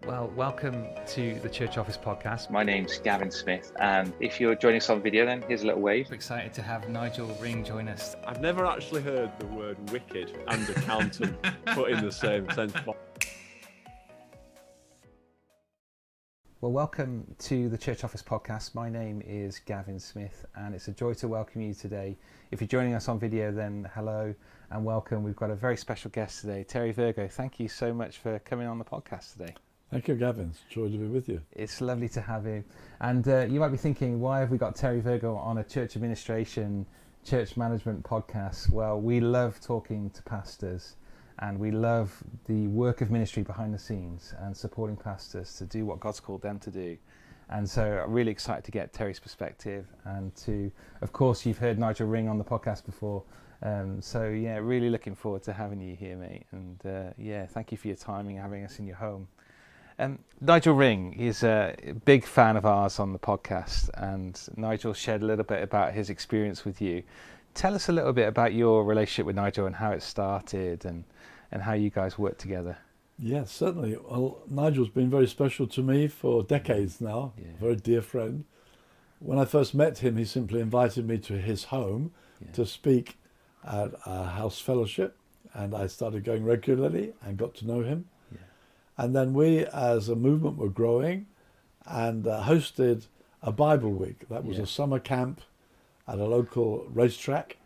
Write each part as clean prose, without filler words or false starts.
Well, welcome to the Church Office podcast. My name's Gavin Smith, and if you're joining us on video, then here's a little wave. We're excited to have Nigel Ring join us. I've never actually heard the word wicked and accountant put in the same sentence. Well, welcome to the Church Office podcast. My name is Gavin Smith, and it's a joy to welcome you today. If you're joining us on video, then hello and welcome. We've got a very special guest today, Terry Virgo. Thank you so much for coming on the podcast today. Thank you, Gavin. It's a joy to be with you. It's lovely to have you. And you might be thinking, why have we got Terry Virgo on a church administration, church management podcast? Well, we love talking to pastors, and we love the work of ministry behind the scenes and supporting pastors to do what God's called them to do. And so I'm really excited to get Terry's perspective, and to, of course, you've heard Nigel Ring on the podcast before. So yeah, really looking forward to having you here, mate. And yeah, thank you for your timing, having us in your home. Nigel Ring is a big fan of ours on the podcast, and Nigel shared a little bit about his experience with you. Tell us a little bit about your relationship with Nigel and how it started, and how you guys work together. Yes, certainly. Well, Nigel's been very special to me for decades now, a very dear friend. When I first met him, he simply invited me to his home to speak at a house fellowship, and I started going regularly and got to know him. And then we, as a movement, were growing and hosted a Bible week. That was a summer camp at a local racetrack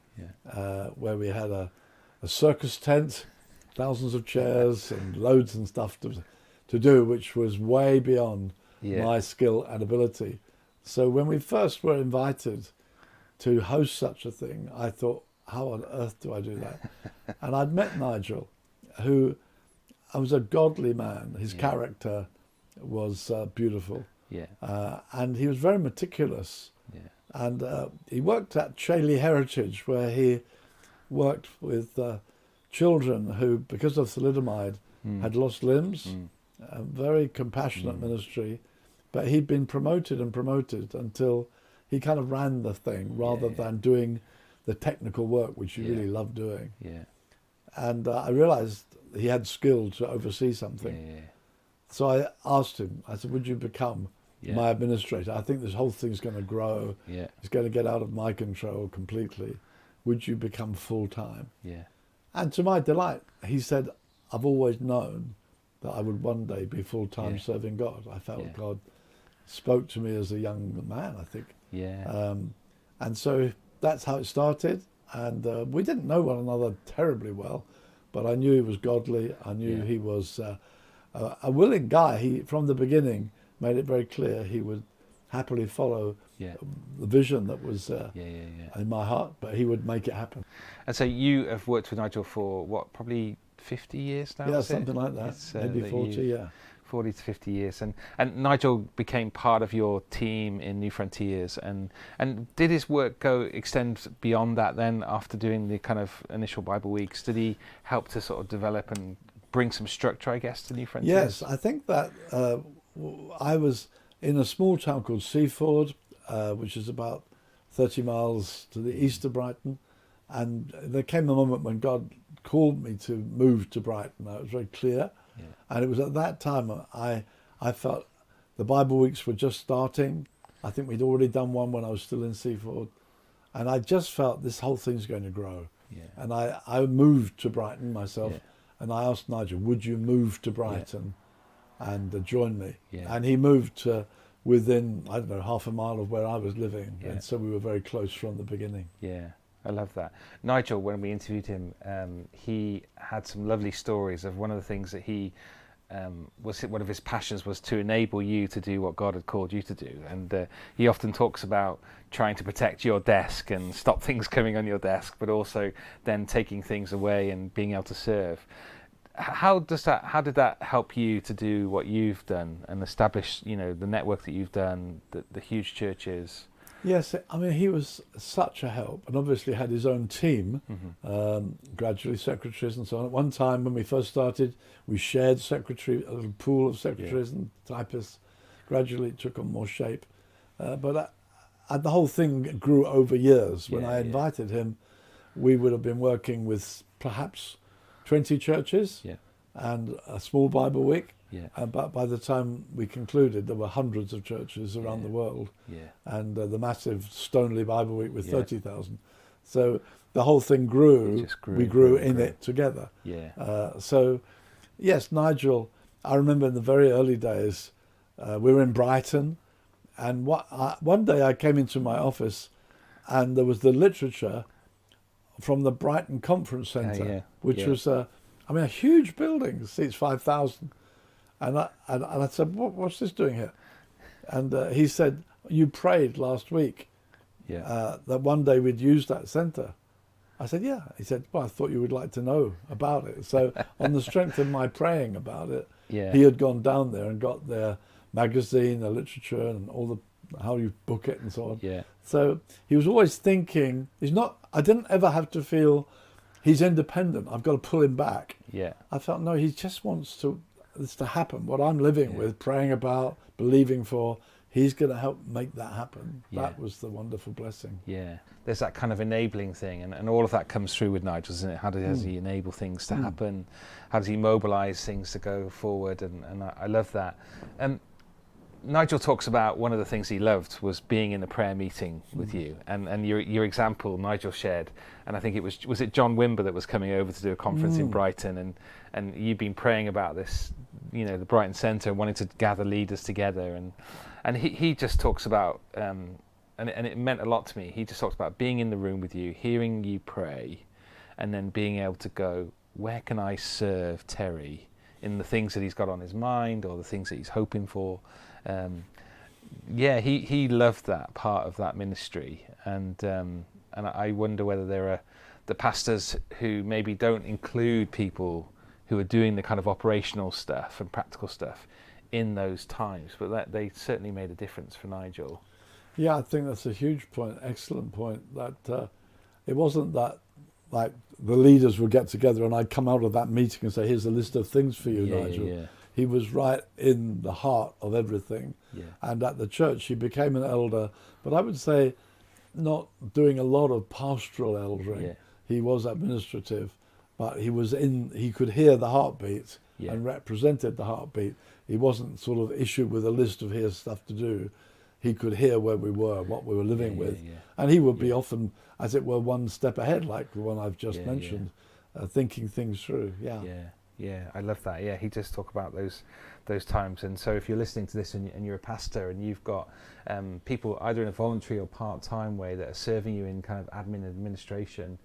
where we had a circus tent, thousands of chairs and loads and stuff to do, which was way beyond my skill and ability. So when we first were invited to host such a thing, I thought, how on earth do I do that? And I'd met Nigel, who... I was a godly man. His character was beautiful. And he was very meticulous. And he worked at Chailey Heritage, where he worked with children who, because of thalidomide, had lost limbs. A very compassionate ministry. But he'd been promoted until he kind of ran the thing rather than doing the technical work, which he really loved doing. And I realized he had skill to oversee something. So I asked him, I said, would you become my administrator? I think this whole thing's going to grow. It's going to get out of my control completely. Would you become full-time? And to my delight, he said, I've always known that I would one day be full-time serving God. I felt God spoke to me as a young man, I think. And so that's how it started. And we didn't know one another terribly well, but I knew he was godly. I knew he was a willing guy. He, from the beginning, made it very clear he would happily follow the vision that was in my heart, but he would make it happen. And so you have worked with Nigel for, what, probably 50 years now? Yeah, something like that. Maybe 40, 40 to 50 years. And Nigel became part of your team in New Frontiers. And did his work extend beyond that then, after doing the kind of initial Bible weeks? Did he help to sort of develop and bring some structure, I guess, to New Frontiers? Yes, I think that I was in a small town called Seaford, which is about 30 miles to the east of Brighton. And there came a moment when God called me to move to Brighton. It was very clear. And it was at that time I felt the Bible weeks were just starting. I think we'd already done one when I was still in Seaford. And I just felt this whole thing's going to grow. And I moved to Brighton myself. And I asked Nigel, would you move to Brighton and join me? And he moved to within, I don't know, half a mile of where I was living. And so we were very close from the beginning. I love that. Nigel, when we interviewed him, he had some lovely stories of one of the things that he was one of his passions was to enable you to do what God had called you to do. And he often talks about trying to protect your desk and stop things coming on your desk, but also then taking things away and being able to serve. How did that help you to do what you've done and establish, the network that you've done, the huge churches? Yes, I mean, he was such a help, and obviously had his own team, gradually secretaries and so on. At one time when we first started, we shared a little pool of secretaries and typists. Gradually it took on more shape. But the whole thing grew over years. When I invited him, we would have been working with perhaps 20 churches and a small Bible week. Yeah. But by the time we concluded, there were hundreds of churches around Yeah. the world, Yeah. and the massive Stoneleigh Bible Week with Yeah. 30,000. So the whole thing grew. It just grew We and grew grew and in grew. it together. Yeah. So, yes, Nigel. I remember in the very early days, we were in Brighton, and one day I came into my office, and there was the literature from the Brighton Conference Centre, yeah. which Yeah. was a huge building, seats 5,000. And I said, what's this doing here? And he said, you prayed last week Yeah. that one day we'd use that centre. I said, yeah. He said, well, I thought you would like to know about it. So on the strength of my praying about it, Yeah. he had gone down there and got their magazine, the literature, and all the how you book it and so on. Yeah. So he was always thinking, I didn't ever have to feel he's independent, I've got to pull him back. Yeah. I felt, no, he just wants this to happen. What I'm living with, praying about, believing for, he's going to help make that happen. Yeah. That was the wonderful blessing. Yeah, there's that kind of enabling thing, and all of that comes through with Nigel, doesn't it? How does he enable things to happen? How does he mobilise things to go forward? And I love that. Nigel talks about one of the things he loved was being in a prayer meeting with you, and your example Nigel shared, and I think it was it John Wimber that was coming over to do a conference in Brighton, and you've been praying about this, the Brighton Centre, wanting to gather leaders together, and he just talks about, and it meant a lot to me. He just talks about being in the room with you, hearing you pray, and then being able to go, where can I serve Terry in the things that he's got on his mind or the things that he's hoping for. He loved that part of that ministry, and I wonder whether there are the pastors who maybe don't include people who are doing the kind of operational stuff and practical stuff in those times, but that they certainly made a difference for Nigel. Yeah, I think that's a huge point, excellent point, that it wasn't that like the leaders would get together and I'd come out of that meeting and say, here's a list of things for you, Nigel. Yeah. He was right in the heart of everything. Yeah. And at the church, he became an elder, but I would say not doing a lot of pastoral eldering. Yeah. He was administrative, but he could hear the heartbeat and represented the heartbeat. He wasn't sort of issued with a list of here's stuff to do. He could hear where we were, what we were living with. Yeah. And he would be often, as it were, one step ahead, like the one I've just mentioned, thinking things through. Yeah, I love that. Yeah, he does talk about those times. And so if you're listening to this and you're a pastor and you've got people either in a voluntary or part-time way that are serving you in kind of admin and administration,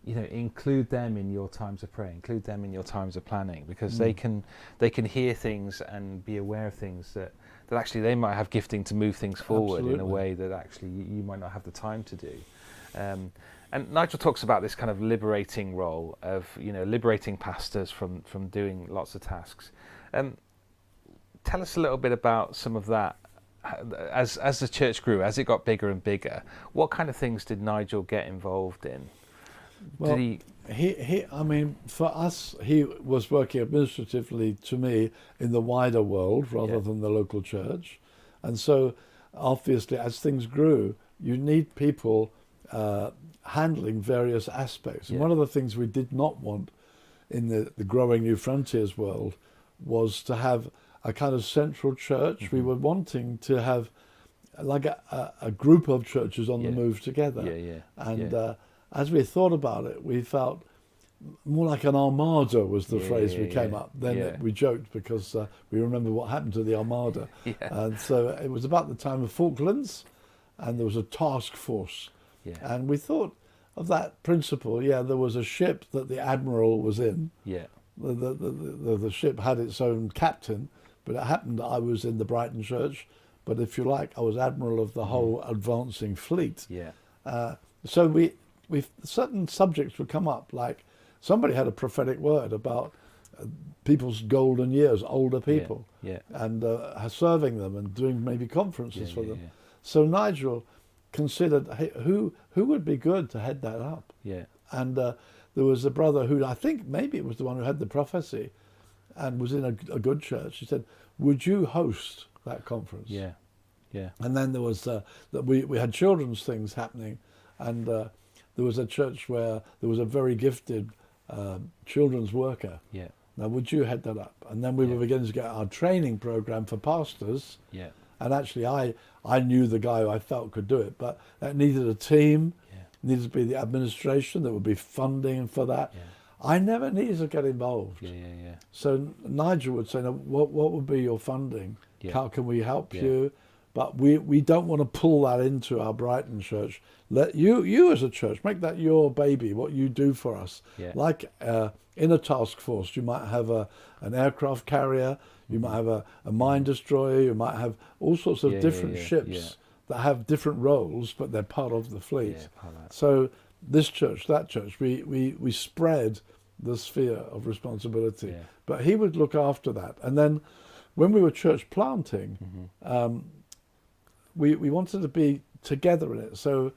include them in your times of prayer, include them in your times of planning, because they can hear things and be aware of things that actually they might have gifting to move things forward in a way that actually you might not have the time to do. And Nigel talks about this kind of liberating role of, liberating pastors from doing lots of tasks. Tell us a little bit about some of that. As the church grew, as it got bigger and bigger, what kind of things did Nigel get involved in? Well, for us, he was working administratively to me in the wider world rather than the local church. And so, obviously, as things grew, you need people handling various aspects. And one of the things we did not want in the growing New Frontiers world was to have a kind of central church. Mm-hmm. We were wanting to have like a group of churches on the move together. And as we thought about it, we felt more like an armada was the phrase we came up. Then we joked because we remember what happened to the armada. And so it was about the time of Falklands, and there was a task force. And we thought of that principle. There was a ship that the admiral was in. The ship had its own captain, but it happened that I was in the Brighton church. But if you like, I was admiral of the whole advancing fleet. So we certain subjects would come up, like somebody had a prophetic word about people's golden years, older people, and serving them and doing maybe conferences for them. So Nigel considered, hey, who would be good to head that up? And there was a brother who, I think maybe it was the one who had the prophecy and was in a good church. He said, would you host that conference? And then there was that we had children's things happening, and there was a church where there was a very gifted children's worker, Now, would you head that up? And then we were beginning to get our training program for pastors. Yeah. And actually, I knew the guy who I felt could do it, but that needed a team, needed to be the administration, there would be funding for that. Yeah. I never needed to get involved. Yeah. So Nigel would say, "Now, what would be your funding? Yeah. How can we help Yeah. you?" But we don't want to pull that into our Brighton church. Let you as a church make that your baby, what you do for us. Yeah. Like in a task force, you might have an aircraft carrier, you might have a mine destroyer, you might have all sorts of different ships that have different roles, but they're part of the fleet. Yeah, part of that. So this church, that church, we spread the sphere of responsibility. Yeah. But he would look after that. And then when we were church planting, we wanted to be together in it. So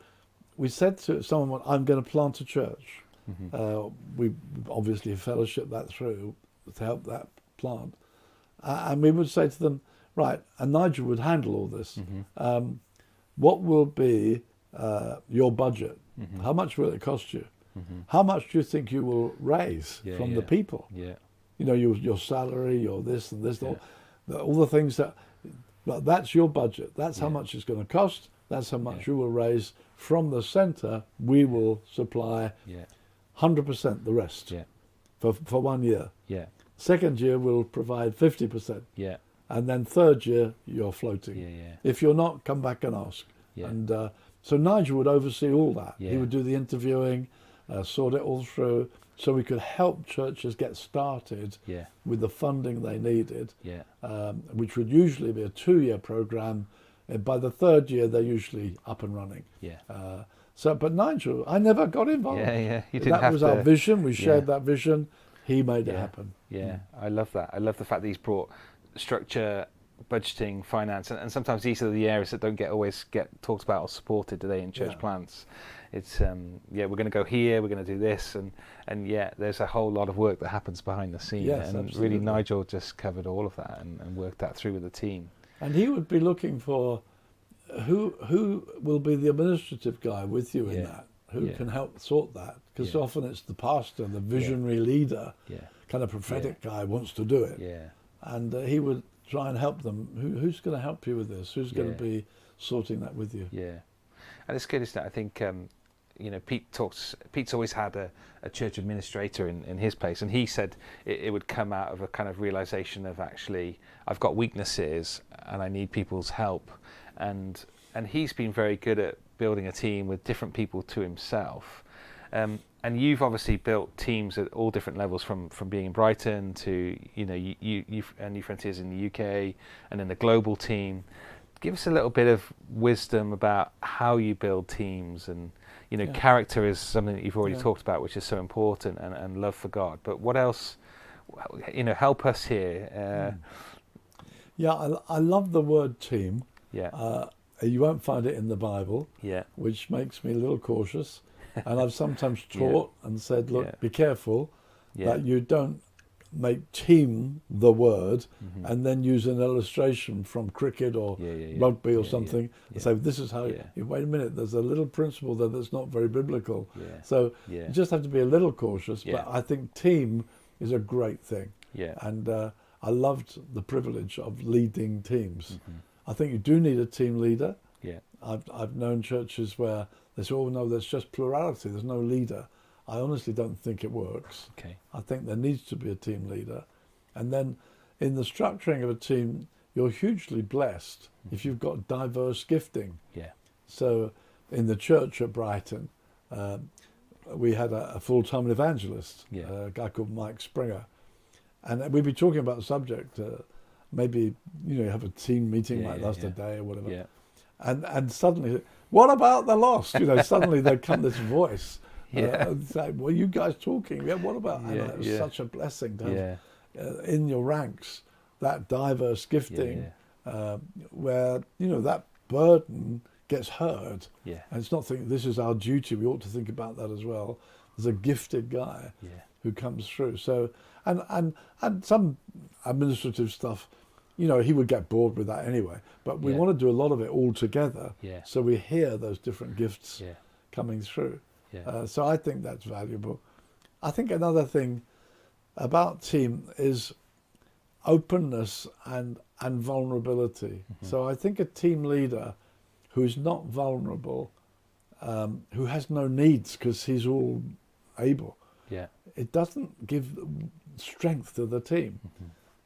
we said to someone, "I'm going to plant a church." We obviously fellowship that through to help that plant. And we would say to them, right, and Nigel would handle all this. What will be your budget? How much will it cost you? How much do you think you will raise from the people? Yeah. You know, your salary, your this and this, all the things that, but that's your budget. That's how much it's going to cost. That's how much you will raise from the centre. We will supply 100% the rest for 1 year. Yeah. Second year, we'll provide 50%. Yeah. And then third year, you're floating. Yeah. If you're not, come back and ask. Yeah. And so Nigel would oversee all that. Yeah. He would do the interviewing, sort it all through, so we could help churches get started with the funding they needed, which would usually be a 2-year program. And by the third year, they're usually up and running. Yeah. But Nigel, I never got involved. Yeah. You didn't That have was to. our vision. We shared that vision. He made it happen. Yeah, I love that. I love the fact that he's brought structure, budgeting, finance, and sometimes these are the areas that don't always get talked about or supported today in church plants. It's we're going to go here, we're going to do this, and there's a whole lot of work that happens behind the scenes. Yes, and absolutely. really Nigel just covered all of that and worked that through with the team. And he would be looking for who will be the administrative guy with you in that, who can help sort that, because often it's the pastor, the visionary leader, kind of prophetic guy wants to do it. Yeah. And he would try and help them. Who's going to help you with this? Who's going to be sorting that with you? Yeah. And it's good, isn't it? I think Pete's always had a church administrator in his place, and he said it would come out of a kind of realization of, actually, I've got weaknesses and I need people's help, and he's been very good at building a team with different people to himself. And you've obviously built teams at all different levels, from being in Brighton to you and New Frontiers in the UK, and then the global team. Give us a little bit of wisdom about how you build teams, and character is something that you've already talked about, which is so important, and love for God. But what else? Help us here. I love the word team. Yeah. You won't find it in the Bible. Yeah. Which makes me a little cautious. And I've sometimes taught and said, look, be careful that you don't make team the word and then use an illustration from cricket or rugby or something and say, this is how you wait a minute, there's a little principle there that's not very biblical. So you just have to be a little cautious. But I think team is a great thing. And I loved the privilege of leading teams. I think you do need a team leader. I've known churches where they say, oh no, there's just plurality, there's no leader. I honestly don't think it works. I think there needs to be a team leader. And then in the structuring of a team, you're hugely blessed if you've got diverse gifting. So in the church at Brighton, we had a full-time evangelist, a guy called Mike Springer. And we'd be talking about the subject, maybe you have a team meeting like last day or whatever. And suddenly, what about the lost? Suddenly there come this voice. Say, well, you guys talking? What about? And it was such a blessing to have in your ranks that diverse gifting, where that burden gets heard. And it's not thinking this is our duty. We ought to think about that as well. There's a gifted guy who comes through. So and some administrative stuff. He would get bored with that anyway. But we want to do a lot of it all together, so we hear those different gifts coming through. So I think that's valuable. I think another thing about team is openness and vulnerability. So I think a team leader who's not vulnerable, who has no needs because he's all able, Yeah. it doesn't give strength to the team.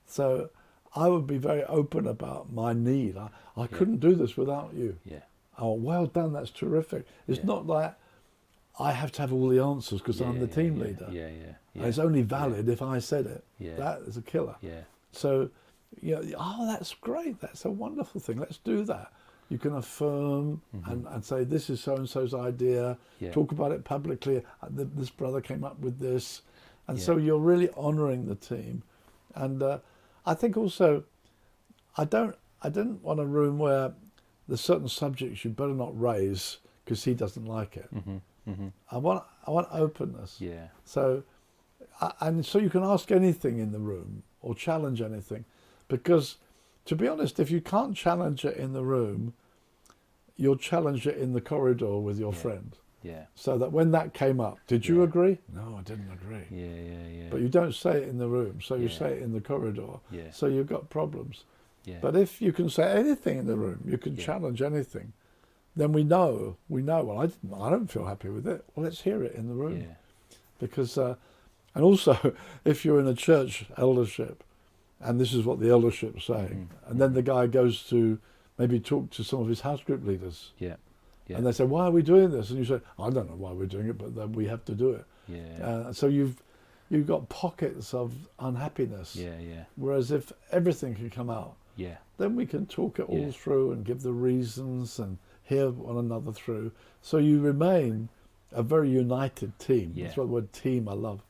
So I would be very open about my need. I couldn't do this without you. Yeah. Oh, well done, that's terrific. It's not like I have to have all the answers because I'm the team leader. Yeah. And it's only valid if I said it. Yeah. That is a killer. Yeah. So, that's great. That's a wonderful thing. Let's do that. You can affirm and say, this is so-and-so's idea. Yeah. Talk about it publicly. This brother came up with this. And Yeah. so you're really honouring the team. And I think also, I didn't want a room where there's certain subjects you better not raise because he doesn't like it. I want openness. Yeah. So, and so you can ask anything in the room or challenge anything, because to be honest, if you can't challenge it in the room, you'll challenge it in the corridor with your friend. Yeah. So that when that came up, did you agree? No, I didn't agree. Yeah. But you don't say it in the room, so you say it in the corridor. Yeah. So you've got problems. Yeah. But if you can say anything in the room, you can challenge anything, then we know, well, I don't feel happy with it. Well, let's hear it in the room. Yeah. Because, and also, if you're in a church eldership, and this is what the eldership's saying, and then the guy goes to maybe talk to some of his house group leaders, and they say, why are we doing this? And you say, I don't know why we're doing it, but then we have to do it. Yeah. So you've got pockets of unhappiness. Yeah. Whereas if everything can come out, then we can talk it all through and give the reasons and hear one another through. So you remain a very united team. Yeah. That's what the word team I love.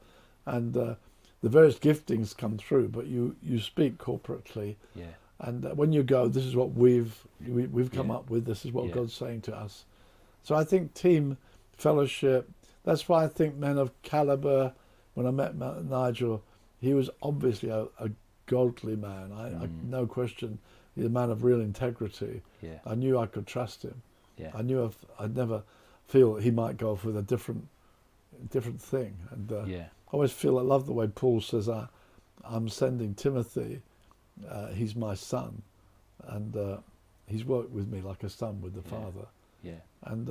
And the various giftings come through, but you speak corporately. Yeah. And when you go, this is what we've come up with, this is what Yeah. God's saying to us. So I think team fellowship, that's why I think men of caliber, when I met Nigel, he was obviously a godly man. I no question, he's a man of real integrity. Yeah. I knew I could trust him. Yeah. I knew I'd never feel he might go off with a different thing. And I always feel, I love the way Paul says, I'm sending Timothy, he's my son, and he's worked with me like a son with the Father. Yeah. And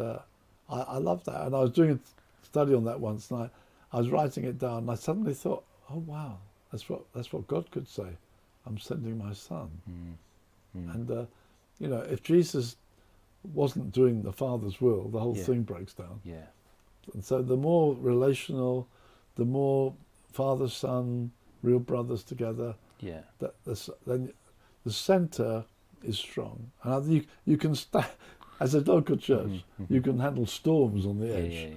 I love that. And I was doing a study on that once, and I was writing it down, and I suddenly thought, oh wow, that's what God could say. I'm sending my son. And if Jesus wasn't doing the Father's will, the whole thing breaks down. Yeah. And so the more relational, the more father, son, real brothers together, then the centre is strong. And I think you can as a local church, you can handle storms on the edge,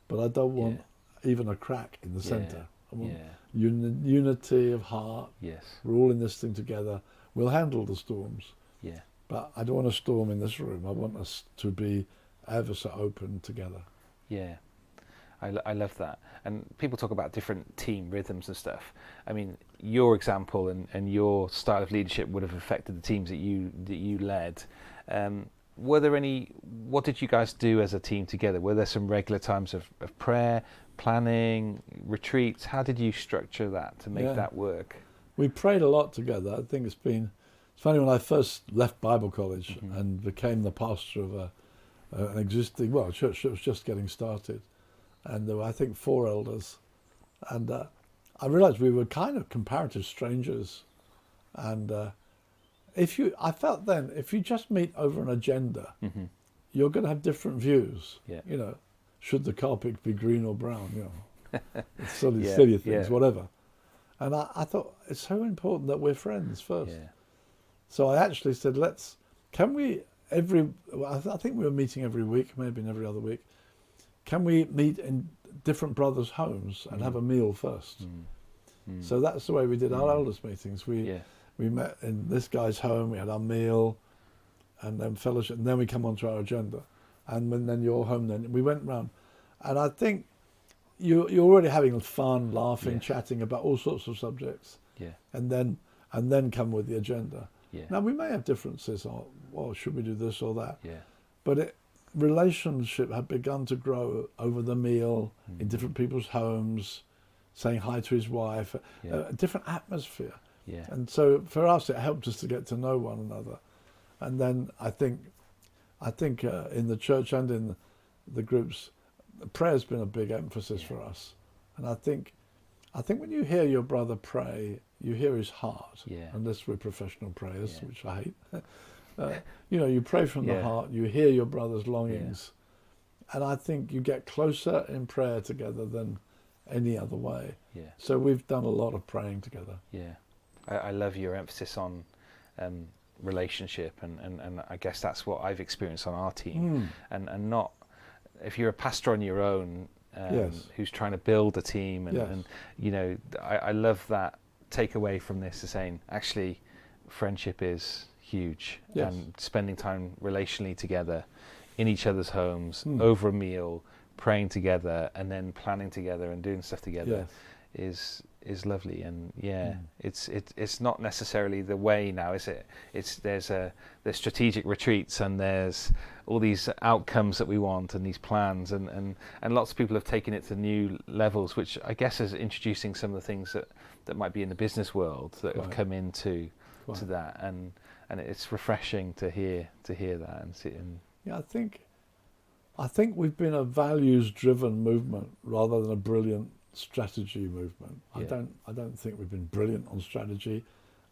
but I don't want even a crack in the centre. I want unity of heart. Yes. We're all in this thing together. We'll handle the storms. Yeah. But I don't want a storm in this room. I want us to be ever so open together. Yeah. I love that. And people talk about different team rhythms and stuff. I mean, your example and your style of leadership would have affected the teams that you led. Were there what did you guys do as a team together? Were there some regular times of prayer, planning, retreats? How did you structure that to make that work? We prayed a lot together. I think it's funny, when I first left Bible college and became the pastor of an existing, church that was just getting started. And there were, I think, 4 elders. And I realized we were kind of comparative strangers. And I felt then, if you just meet over an agenda, you're going to have different views. Yeah. Should the carpet be green or brown? Silly things, whatever. And I thought, it's so important that we're friends first. Yeah. So I actually said, I think we were meeting every week, maybe every other week. Can we meet in different brothers' homes and have a meal first? So that's the way we did our elders' meetings. We met in this guy's home, we had our meal, and then fellowship, and then we come on to our agenda. And then you're home then. We went round. And I think you're already having fun, laughing, chatting about all sorts of subjects. Yeah. And then come with the agenda. Yeah. Now, we may have differences, should we do this or that? Yeah. But relationship had begun to grow over the meal in different people's homes. saying hi to his wife, Yeah. a different atmosphere. Yeah. And so for us, it helped us to get to know one another. And then I think in the church and in the groups, prayer's been a big emphasis for us. And I think when you hear your brother pray, you hear his heart. Yeah. Unless we're professional prayers, Yeah. which I hate. You pray from the Yeah. heart. You hear your brother's longings, and I think you get closer in prayer together than any other way. Yeah. So we've done a lot of praying together. Yeah. I love your emphasis on relationship, and I guess that's what I've experienced on our team. And not, if you're a pastor on your own, who's trying to build a team, and I love that takeaway from this is saying actually friendship is huge, and spending time relationally together in each other's homes over a meal, praying together, and then planning together and doing stuff together is lovely. And it's not necessarily the way now, is it? There's strategic retreats, and there's all these outcomes that we want, and these plans, and lots of people have taken it to new levels, which I guess is introducing some of the things that might be in the business world that have come into to that, and it's refreshing to hear that and see. And I think we've been a values-driven movement rather than a brilliant strategy movement. I don't think we've been brilliant on strategy.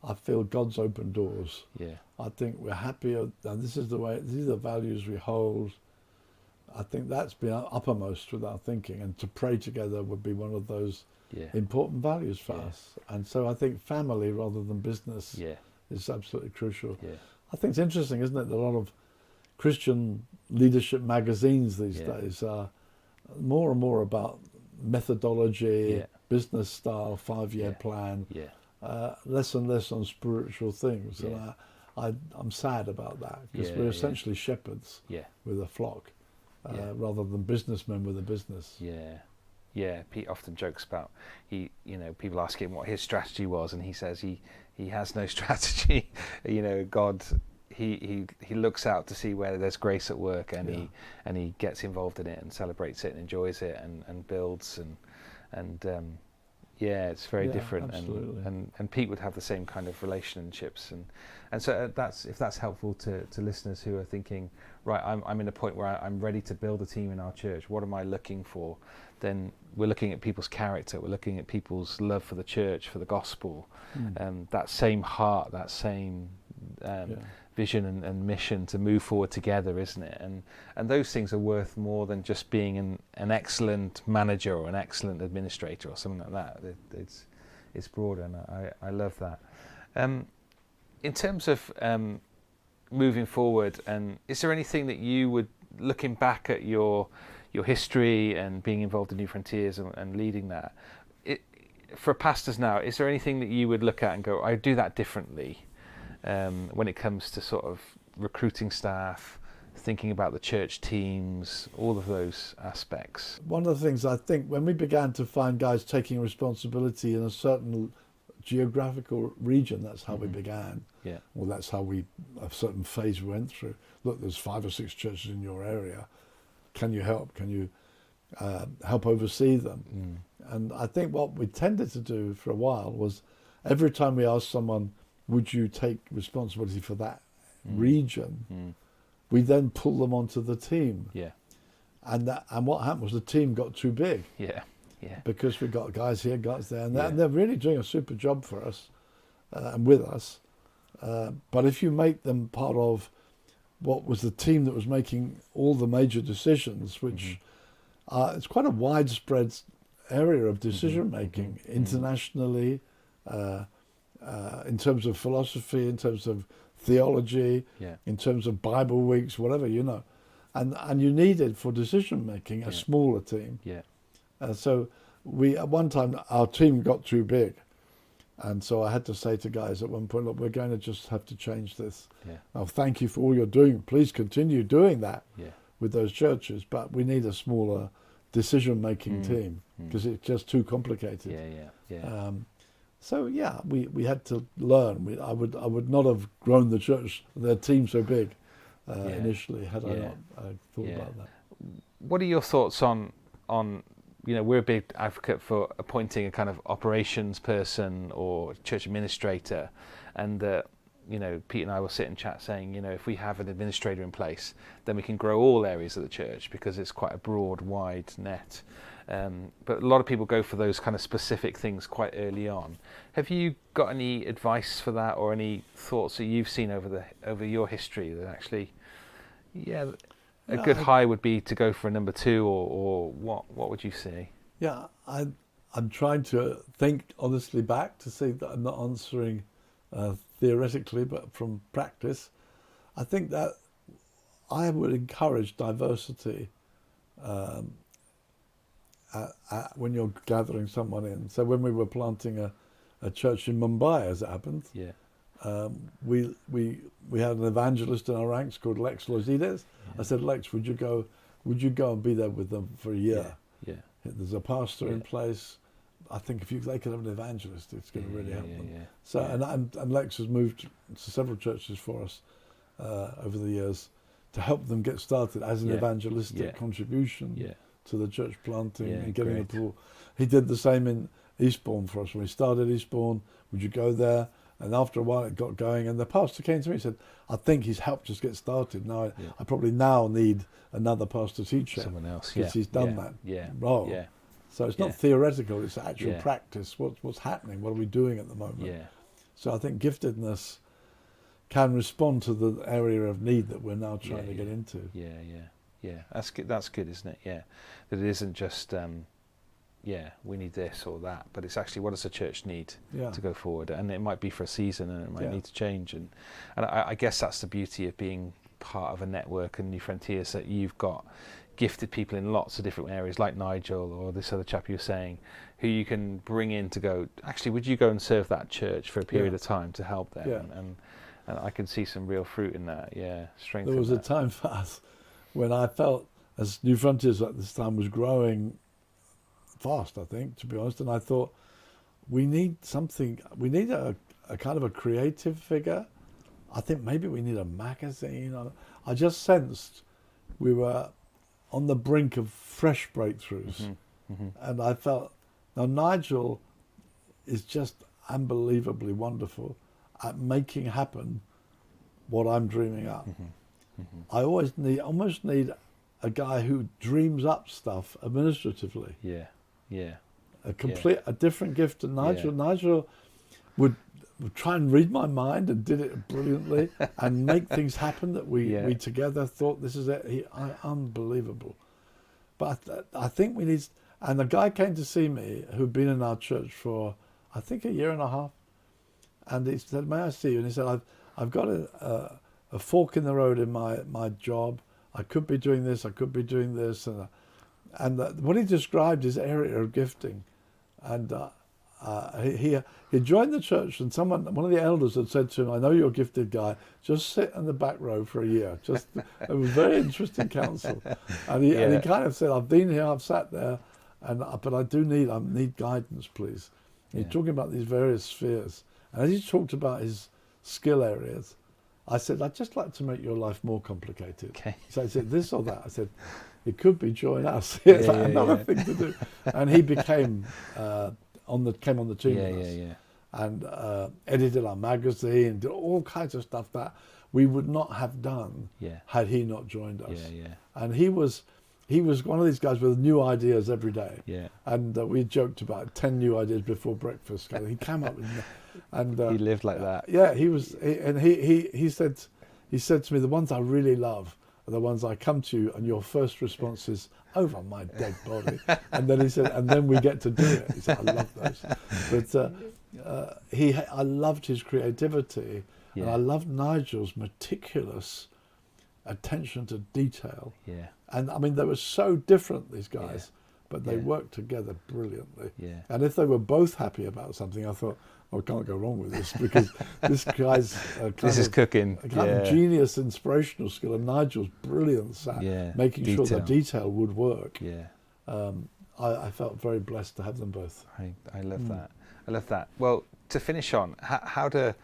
I feel God's opened doors. Yeah. I think we're happier, and these are the values we hold. I think that's been uppermost with our thinking, and to pray together would be one of those important values for us. And so I think family rather than business is absolutely crucial. Yeah. I think it's interesting, isn't it, that a lot of Christian leadership magazines these days are more and more about methodology, business style, 5-year plan, less and less on spiritual things. And I'm sad about that, because we're essentially shepherds with a flock rather than businessmen with a business. Pete often jokes about people ask him what his strategy was, and he says he has no strategy. God, he looks out to see where there's grace at work, and he gets involved in it and celebrates it and enjoys it and builds and it's very different. And Pete would have the same kind of relationships, and so if that's helpful to listeners who are thinking, right, I'm in a point where I'm ready to build a team in our church. What am I looking for? Then we're looking at people's character. We're looking at people's love for the church, for the gospel, that same heart, that same vision and mission to move forward together, isn't it? And those things are worth more than just being an excellent manager or an excellent administrator or something like that. It's broader, and I love that. In terms of moving forward, and is there anything that you would, looking back at your history and being involved in New Frontiers and leading that, for pastors now, is there anything that you would look at and go, I do that differently? When it comes to sort of recruiting staff, thinking about the church teams, all of those aspects. One of the things I think, when we began to find guys taking responsibility in a certain geographical region, that's how we began. Yeah. Well, that's how a certain phase we went through. Look, there's 5 or 6 churches in your area. Can you help? Can you help oversee them? And I think what we tended to do for a while was, every time we asked someone, would you take responsibility for that region? We then pull them onto the team. Yeah. And what happened was the team got too big. Yeah. Because we got guys here, guys there, and they're really doing a super job for us and with us. But if you make them part of what was the team that was making all the major decisions, which it's quite a widespread area of decision making internationally, in terms of philosophy, in terms of theology, in terms of Bible weeks, whatever, and you needed for decision making a smaller team. So at one time our team got too big, and so I had to say to guys at one point, look, we're going to just have to change this. Now, thank you for all you're doing. Please continue doing that with those churches, but we need a smaller decision making team, because it's just too complicated. So we had to learn. I would not have grown their team so big initially had I not thought about that. What are your thoughts on we're a big advocate for appointing a kind of operations person or church administrator, and Pete and I will sit and chat saying, if we have an administrator in place, then we can grow all areas of the church because it's quite a broad, wide net. But a lot of people go for those kind of specific things quite early on. Have you got any advice for that, or any thoughts that you've seen over your history that actually, a good high would be to go for a number 2, or what would you say? Yeah, I'm trying to think honestly back to see that I'm not answering theoretically, but from practice. I think that I would encourage diversity when you're gathering someone in. So when we were planting a church in Mumbai, as it happened, we had an evangelist in our ranks called Lex Lozides. I said, Lex, would you go and be there with them for a year? Yeah. There's a pastor in place. I think if they could have an evangelist, it's going to really help them. So and Lex has moved to several churches for us over the years to help them get started as an evangelistic contribution to the church planting and getting the pool. He did the same in Eastbourne for us. When we started Eastbourne, would you go there? And after a while it got going, and the pastor came to me and said, I think he's helped us get started. Now I probably now need another pastor teacher. Someone else, because he's done that role. So it's not theoretical, it's actual practice. What's happening? What are we doing at the moment? So I think giftedness can respond to the area of need that we're now trying to get into. That's good. That's good, isn't it? Yeah, that it isn't just we need this or that, but it's actually what does the church need to go forward, and it might be for a season, and it might need to change, and I guess that's the beauty of being part of a network and New Frontiers, that you've got gifted people in lots of different areas, like Nigel or this other chap you were saying, who you can bring in to go, actually, would you go and serve that church for a period of time to help them? And I can see some real fruit in that. Strength. There was a time for us when I felt, as New Frontiers at this time was growing fast, I think, to be honest, and I thought we need a kind of a creative figure. I think maybe we need a magazine. I just sensed we were on the brink of fresh breakthroughs. And I felt, now Nigel is just unbelievably wonderful at making happen what I'm dreaming up. I almost need a guy who dreams up stuff administratively. A different gift to Nigel. Nigel would try and read my mind and did it brilliantly and make things happen that we together thought this is it. Unbelievable. But I think we need, and the guy came to see me who'd been in our church for I think a year and a half, and he said, may I see you? And he said, I've got a fork in the road in my job. I could be doing this, I could be doing this, and what he described his area of gifting, and he joined the church, and one of the elders had said to him, I know you're a gifted guy, just sit in the back row for a year. It was very interesting counsel. And he kind of said, I've been here, I've sat there, but I need guidance, please. And he's talking about these various spheres. And as he talked about his skill areas, I said, I'd just like to make your life more complicated. Okay. So I said, this or that. I said, it could be join us. It's another thing to do. And he became came on the team with us, and edited our magazine, did all kinds of stuff that we would not have done had he not joined us. And he was one of these guys with new ideas every day. And we joked about 10 new ideas before breakfast. He came up with, and he lived like that. He said to me, the ones I really love are the ones I come to you and your first response is, over my dead body. And then he said, and then we get to do it. He said, I love those. But I loved his creativity, and I loved Nigel's meticulous attention to detail. And I mean, they were so different, these guys, but they worked together brilliantly. And if they were both happy about something, I thought, I can't go wrong with this, because this guy's cooking. A kind of genius, inspirational skill, and Nigel's brilliance at making sure the detail would work. I felt very blessed to have them both. I love that. I love that. Well, to finish on, I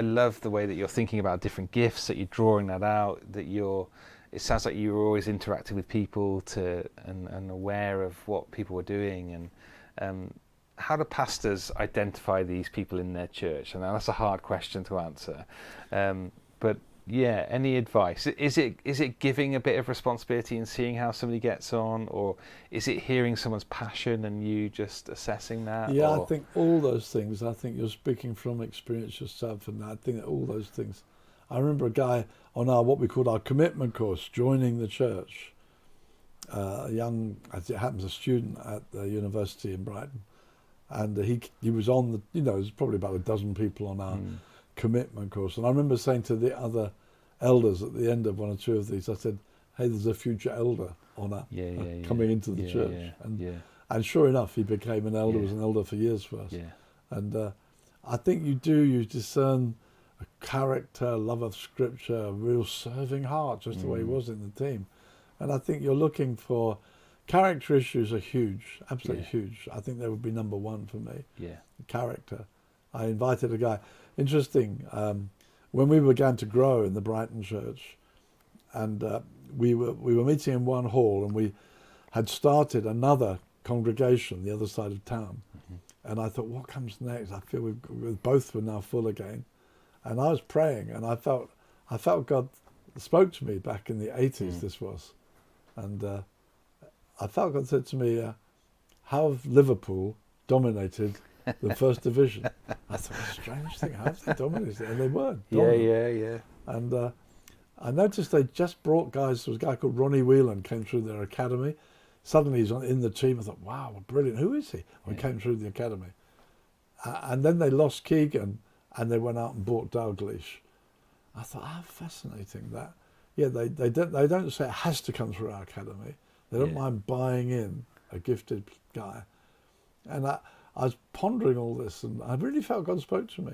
love the way that you're thinking about different gifts, that you're drawing that out, that you're it sounds like you were always interacting with people and aware of what people were doing. And how do pastors identify these people in their church? And that's a hard question to answer. But yeah, any advice? Is it giving a bit of responsibility and seeing how somebody gets on, or is it hearing someone's passion and you just assessing that? Yeah, or? I think all those things. I think you're speaking from experience yourself, and I think that all those things. I remember a guy on our what we called our commitment course joining the church, a young, as it happens, a student at the university in Brighton, and he was on the, you know, there's probably about a dozen people on our commitment course, and I remember saying to the other elders at the end of one or two of these, I said, "Hey, there's a future elder on our coming into the church," and sure enough, he became an elder. Was an elder for years for us, and I think you discern a character, love of Scripture, a real serving heart, just the way he was in the team, and I think you're looking for. Character issues are huge, absolutely huge. I think they would be number one for me. Yeah, character. I invited a guy. Interesting. When we began to grow in the Brighton church, and we were meeting in one hall, and we had started another congregation the other side of town. And I thought, what comes next? I feel we both were now full again, and I was praying, and I felt God spoke to me back in the 80s. This was, and. I felt God said to me, how have Liverpool dominated the first division? I thought, a strange thing, how have they dominated it? And they weren't. Yeah. And I noticed they just brought guys, there was a guy called Ronnie Whelan came through their academy. Suddenly he's in the team. I thought, wow, brilliant, who is he? He came through the academy. And then they lost Keegan and they went out and bought Dalglish. I thought, how fascinating that. Yeah, they don't say it has to come through our academy. They don't mind buying in a gifted guy. And I was pondering all this, and I really felt God spoke to me.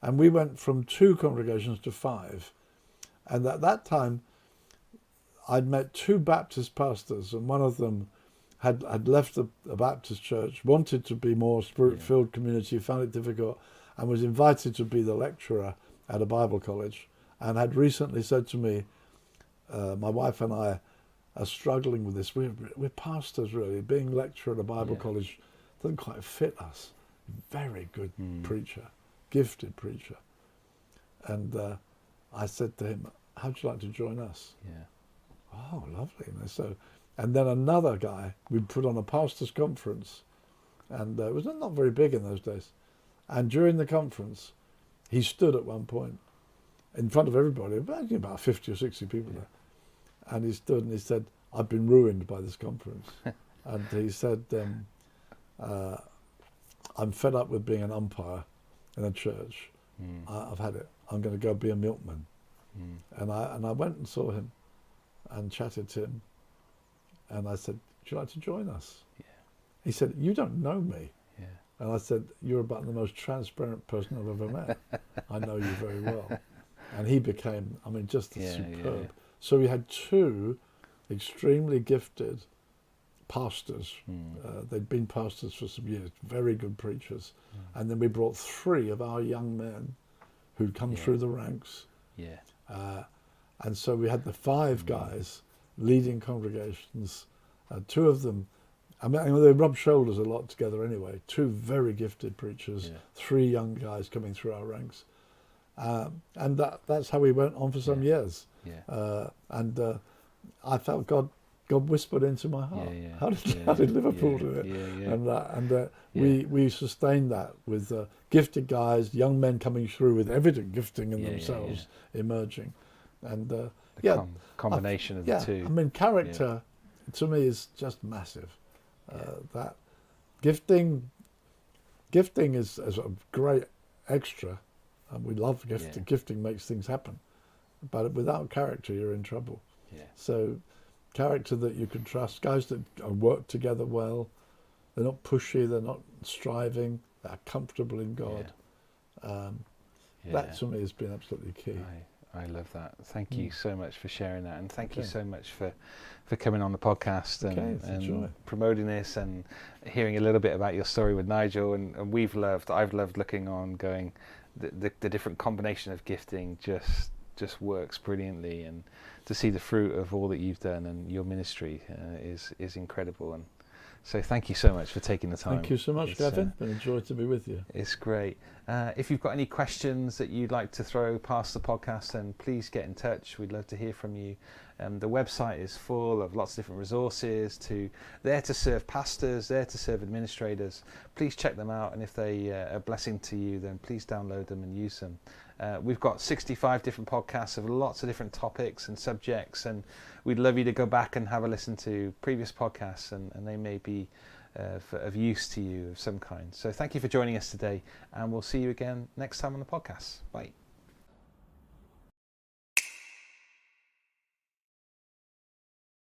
And we went from 2 congregations to 5. And at that time, I'd met 2 Baptist pastors, and one of them had left the Baptist church, wanted to be more spirit-filled community, found it difficult, and was invited to be the lecturer at a Bible college, and had recently said to me, my wife and I are struggling with this. We're pastors, really. Being lecturer at a Bible college doesn't quite fit us. Very good preacher, gifted preacher. And I said to him, how'd you like to join us? Oh, lovely. And then another guy, we put on a pastors' conference, and it was not very big in those days. And during the conference, he stood at one point in front of everybody, about 50 or 60 people there. And he stood and he said, I've been ruined by this conference. And he said, I'm fed up with being an umpire in a church. I've had it. I'm going to go be a milkman. And I went and saw him and chatted to him. And I said, would you like to join us? He said, you don't know me. And I said, you're about the most transparent person I've ever met. I know you very well. And he became, just superb. So we had 2 extremely gifted pastors. They'd been pastors for some years, very good preachers. And then we brought 3 of our young men who'd come through the ranks. And so we had the 5 guys leading congregations. 2 of them, they rubbed shoulders a lot together anyway. 2 very gifted preachers, 3 young guys coming through our ranks. And that's how we went on for some years. And I felt God whispered into my heart. How did Liverpool do it? And we sustained that with gifted guys, young men coming through with evident gifting in themselves emerging, and combination of the 2. Character to me is just massive. That gifting is a great extra, and we love gifting. Gifting makes things happen. But without character, you're in trouble. So character that you can trust, guys that work together well, they're not pushy, they're not striving, they're comfortable in God. That to me has been absolutely key. I love that. Thank you so much for sharing that, and thank you so much for coming on the podcast and promoting this and hearing a little bit about your story with Nigel. And I've loved looking on, going, the different combination of gifting just just works brilliantly, and to see the fruit of all that you've done and your ministry is incredible. And so thank you so much for taking the time. Thank you so much, Gavin. Been a joy to be with you. It's great. If you've got any questions that you'd like to throw past the podcast, then please get in touch. We'd love to hear from you. The website is full of lots of different resources there to serve pastors, there to serve administrators. Please check them out, and if they are a blessing to you, then please download them and use them. We've got 65 different podcasts of lots of different topics and subjects, and we'd love you to go back and have a listen to previous podcasts, and they may be of use to you of some kind. So thank you for joining us today, and we'll see you again next time on the podcast. Bye.